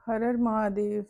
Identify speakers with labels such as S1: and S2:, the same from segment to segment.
S1: हर हर महादेव।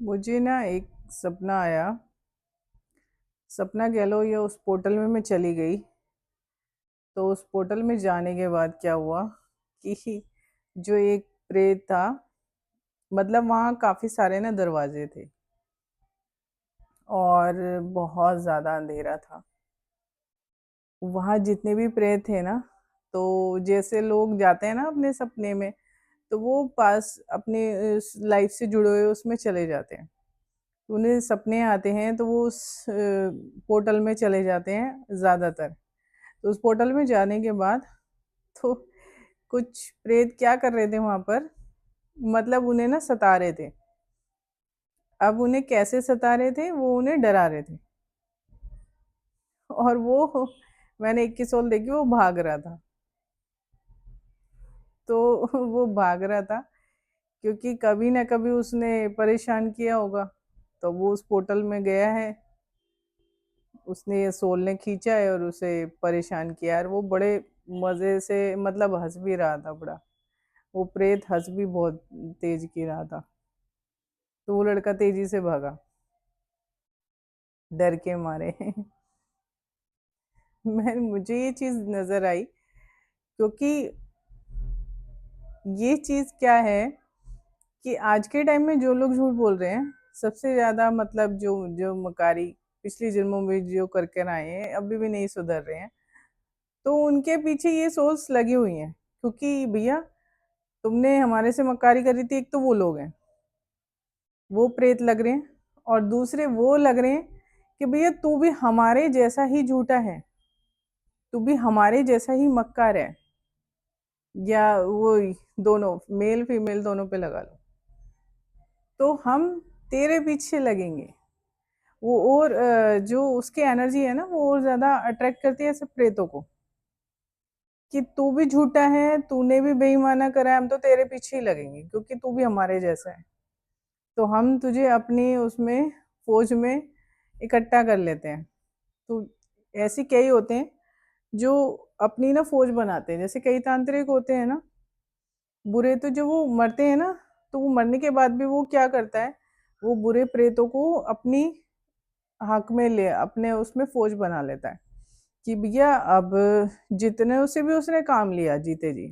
S1: मुझे ना एक सपना आया। सपना कह लो या उस पोर्टल में मैं चली गई। तो उस पोर्टल में जाने के बाद क्या हुआ कि जो एक प्रेत था, मतलब वहाँ काफी सारे ना दरवाजे थे और बहुत ज्यादा अंधेरा था। वहाँ जितने भी प्रेत थे ना, तो जैसे लोग जाते हैं ना अपने सपने में, तो वो पास अपने लाइफ से जुड़े हुए उसमें चले जाते हैं। उन्हें सपने आते हैं तो वो उस पोर्टल में चले जाते हैं ज़्यादातर। तो उस पोर्टल में जाने के बाद तो कुछ प्रेत क्या कर रहे थे वहाँ पर, मतलब उन्हें ना सता रहे थे। अब उन्हें कैसे सता रहे थे, वो उन्हें डरा रहे थे। और वो मैंने एक की सोल देखी, वो भाग रहा था। तो वो भाग रहा था क्योंकि कभी ना कभी उसने परेशान किया होगा, तो वो उस पोर्टल में गया है। उसने ये सोल ने खींचा है और उसे परेशान किया है। और वो बड़े मजे से मतलब हंस भी रहा था बड़ा। वो प्रेत हंस भी बहुत तेज की रहा था। तो वो लड़का तेजी से भागा, डर के मारे। मुझे ये चीज नजर आई क्योंकि ये चीज क्या है कि आज के टाइम में जो लोग झूठ बोल रहे हैं सबसे ज्यादा, मतलब जो जो मकारी पिछली जन्मों में जो करके आए हैं अभी भी नहीं सुधर रहे हैं, तो उनके पीछे ये सोच लगी हुई है। क्योंकि भैया, तुमने हमारे से मक्कारी करी थी, एक तो वो लोग हैं, वो प्रेत लग रहे हैं। और दूसरे वो लग रहे हैं कि भैया तू भी हमारे जैसा ही झूठा है, तू भी हमारे जैसा ही मक्कार है। या वो दोनों, मेल फीमेल दोनों पे लगा लो, तो हम तेरे पीछे लगेंगे। वो और जो उसकी एनर्जी है ना, वो और ज्यादा अट्रैक्ट करती है ऐसे प्रेतों को, कि तू भी झूठा है, तूने भी बेईमाना करा है, हम तो तेरे पीछे ही लगेंगे क्योंकि तू भी हमारे जैसा है। तो हम तुझे अपनी उसमें फौज में इकट्ठा कर लेते हैं। तो ऐसे कई होते हैं जो अपनी ना फौज बनाते हैं। जैसे कई तांत्रिक होते हैं ना बुरे, तो जो वो मरते हैं ना, तो वो मरने के बाद भी वो क्या करता है, वो बुरे प्रेतों को अपनी हक में ले अपने उसमें फौज बना लेता है। कि भैया अब जितने उसे भी उसने काम लिया जीते जी,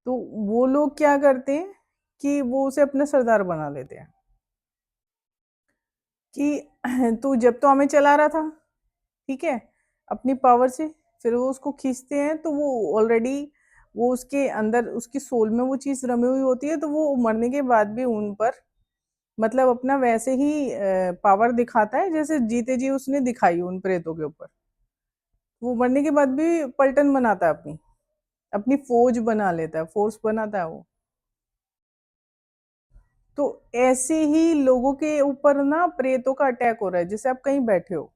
S1: तो वो लोग क्या करते हैं कि वो उसे अपना सरदार बना लेते हैं। कि तू जब तो हमें चला रहा था, ठीक है, अपनी पावर से, फिर वो उसको खींचते हैं तो वो ऑलरेडी वो उसके अंदर उसकी सोल में वो चीज रमी हुई होती है। तो वो मरने के बाद भी उन पर मतलब अपना वैसे ही पावर दिखाता है जैसे जीते जी उसने दिखाई उन प्रेतों के ऊपर। वो मरने के बाद भी पलटन बनाता है, अपनी अपनी फौज बना लेता है, फोर्स बनाता है वो। तो ऐसे ही लोगों के ऊपर ना प्रेतों का अटैक हो रहा है। जैसे आप कहीं बैठे हो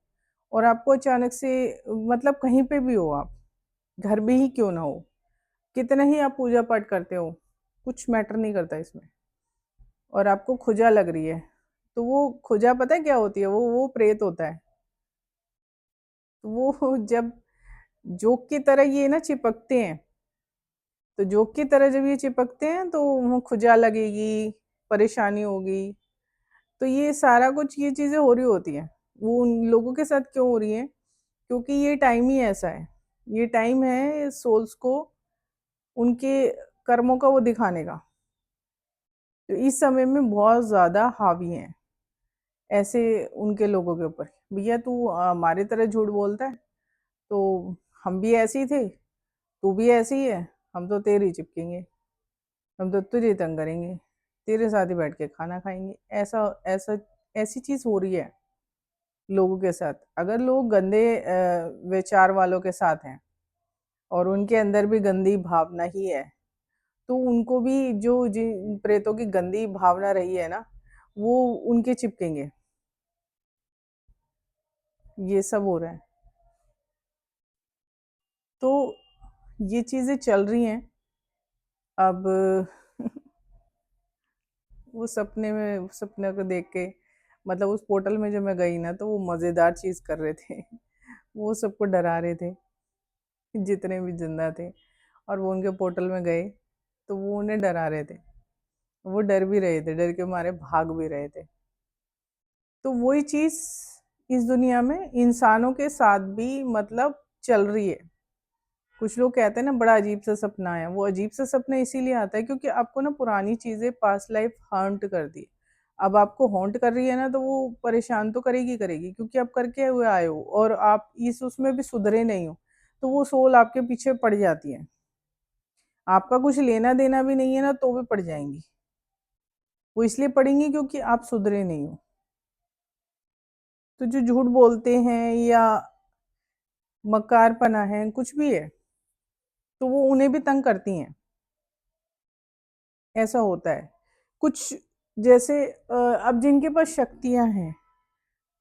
S1: और आपको अचानक से, मतलब कहीं पे भी हो आप, घर भी ही क्यों ना हो, कितना ही आप पूजा पाठ करते हो, कुछ मैटर नहीं करता इसमें, और आपको खुजा लग रही है, तो वो खुजा पता है क्या होती है, वो प्रेत होता है। तो वो जब जोक की तरह ये ना चिपकते हैं, तो जोक की तरह जब ये चिपकते हैं तो वो खुजा लगेगी, परेशानी होगी। तो ये सारा कुछ ये चीजें हो रही होती हैं। वो उन लोगों के साथ क्यों हो रही है, क्योंकि ये टाइम ही ऐसा है। ये टाइम है सोल्स को उनके कर्मों का वो दिखाने का। तो इस समय में बहुत ज्यादा हावी हैं ऐसे उनके लोगों के ऊपर। भैया तू हमारे तरह झूठ बोलता है, तो हम भी ऐसे ही थे, तू भी ऐसी ही है, हम तो तेरे ही चिपकेंगे, हम तो तुझे तंग करेंगे, तेरे साथ ही बैठ के खाना खाएंगे। ऐसा ऐसा ऐसी चीज हो रही है लोगों के साथ। अगर लोग गंदे विचार वालों के साथ हैं और उनके अंदर भी गंदी भावना ही है, तो उनको भी जो जिन प्रेतों की गंदी भावना रही है ना, वो उनके चिपकेंगे। ये सब हो रहा है। तो ये चीजें चल रही हैं। अब वो सपने को देख के, मतलब उस पोर्टल में जो मैं गई ना, तो वो मजेदार चीज कर रहे थे। वो सबको डरा रहे थे जितने भी जिंदा थे, और वो उनके पोर्टल में गए तो वो उन्हें डरा रहे थे। वो डर भी रहे थे, डर के मारे भाग भी रहे थे। तो वही चीज इस दुनिया में इंसानों के साथ भी मतलब चल रही है। कुछ लोग कहते हैं ना बड़ा अजीब सा सपना आया, वो अजीब सा सपना इसीलिए आता है क्योंकि आपको ना पुरानी चीजें पास्ट लाइफ हॉन्ट कर दी। अब आपको हॉन्ट कर रही है ना, तो वो परेशान तो करेगी करेगी, क्योंकि आप करके हुए आए हो और आप इस उसमें भी सुधरे नहीं हो। तो वो सोल आपके पीछे पड़ जाती है। आपका कुछ लेना देना भी नहीं है ना, तो भी पड़ जाएंगी। वो इसलिए पड़ेंगी क्योंकि आप सुधरे नहीं हो। तो जो झूठ बोलते हैं या मकारपना है, कुछ भी है, तो वो उन्हें भी तंग करती हैं। ऐसा होता है कुछ। जैसे अब जिनके पास शक्तियां हैं,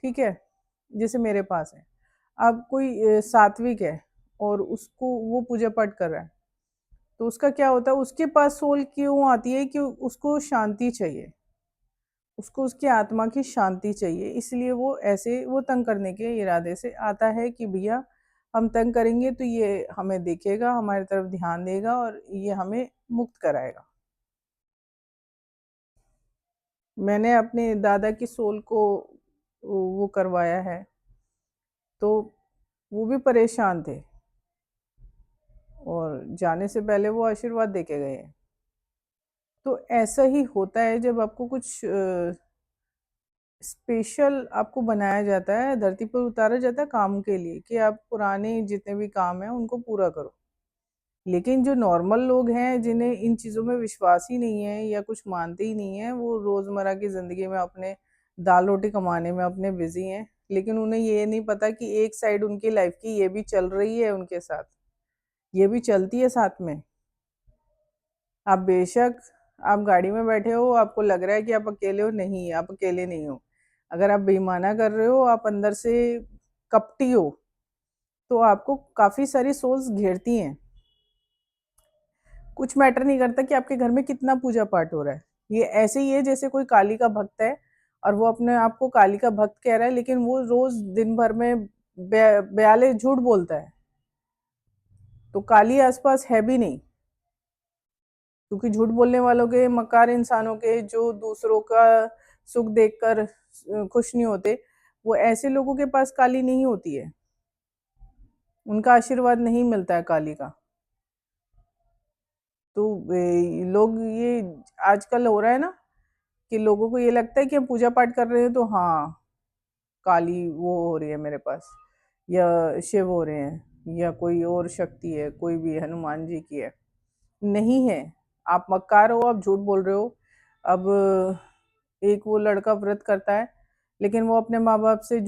S1: ठीक है, जैसे मेरे पास है। अब कोई सात्विक है और उसको वो पूजा पाठ कर रहा है, तो उसका क्या होता है, उसके पास सोल क्यों आती है कि उसको शांति चाहिए, उसको उसकी आत्मा की शांति चाहिए, इसलिए वो ऐसे वो तंग करने के इरादे से आता है कि भैया हम तंग करेंगे तो ये हमें देखेगा, हमारी तरफ ध्यान देगा और ये हमें मुक्त कराएगा। मैंने अपने दादा की सोल को वो करवाया है, तो वो भी परेशान थे और जाने से पहले वो आशीर्वाद देके गए हैं। तो ऐसा ही होता है जब आपको कुछ स्पेशल आपको बनाया जाता है, धरती पर उतारा जाता है काम के लिए कि आप पुराने जितने भी काम हैं उनको पूरा करो। लेकिन जो नॉर्मल लोग हैं जिन्हें इन चीज़ों में विश्वास ही नहीं है या कुछ मानते ही नहीं है, वो रोज़मर्रा की ज़िंदगी में अपने दाल रोटी कमाने में अपने बिजी हैं, लेकिन उन्हें ये नहीं पता कि एक साइड उनकी लाइफ की ये भी चल रही है उनके साथ, ये भी चलती है साथ में। आप बेशक आप गाड़ी में बैठे हो, आपको लग रहा है कि आप अकेले हो, नहीं आप अकेले नहीं हो। अगर आप बेईमाना कर रहे हो, आप अंदर से कपटी हो, तो आपको काफ़ी सारी सोल्स घेरती हैं। कुछ मैटर नहीं करता कि आपके घर में कितना पूजा पाठ हो रहा है। ये ऐसे ही है जैसे कोई काली का भक्त है और वो अपने आप को काली का भक्त कह रहा है, लेकिन वो रोज दिन भर में 42 झूठ बोलता है, तो काली आसपास है भी नहीं। क्योंकि झूठ बोलने वालों के, मकार इंसानों के, जो दूसरों का सुख देखकर खुश नहीं होते, वो ऐसे लोगों के पास काली नहीं होती है, उनका आशीर्वाद नहीं मिलता है काली का। तो लोग ये आजकल हो रहा है ना कि लोगों को ये लगता है कि हम पूजा पाठ कर रहे हैं तो हाँ काली वो हो रही है मेरे पास, या शिव हो रहे हैं, या कोई और शक्ति है, कोई भी हनुमान जी की है। नहीं है। आप मक्कार हो, आप झूठ बोल रहे हो। अब एक वो लड़का व्रत करता है, लेकिन वो अपने माँ बाप से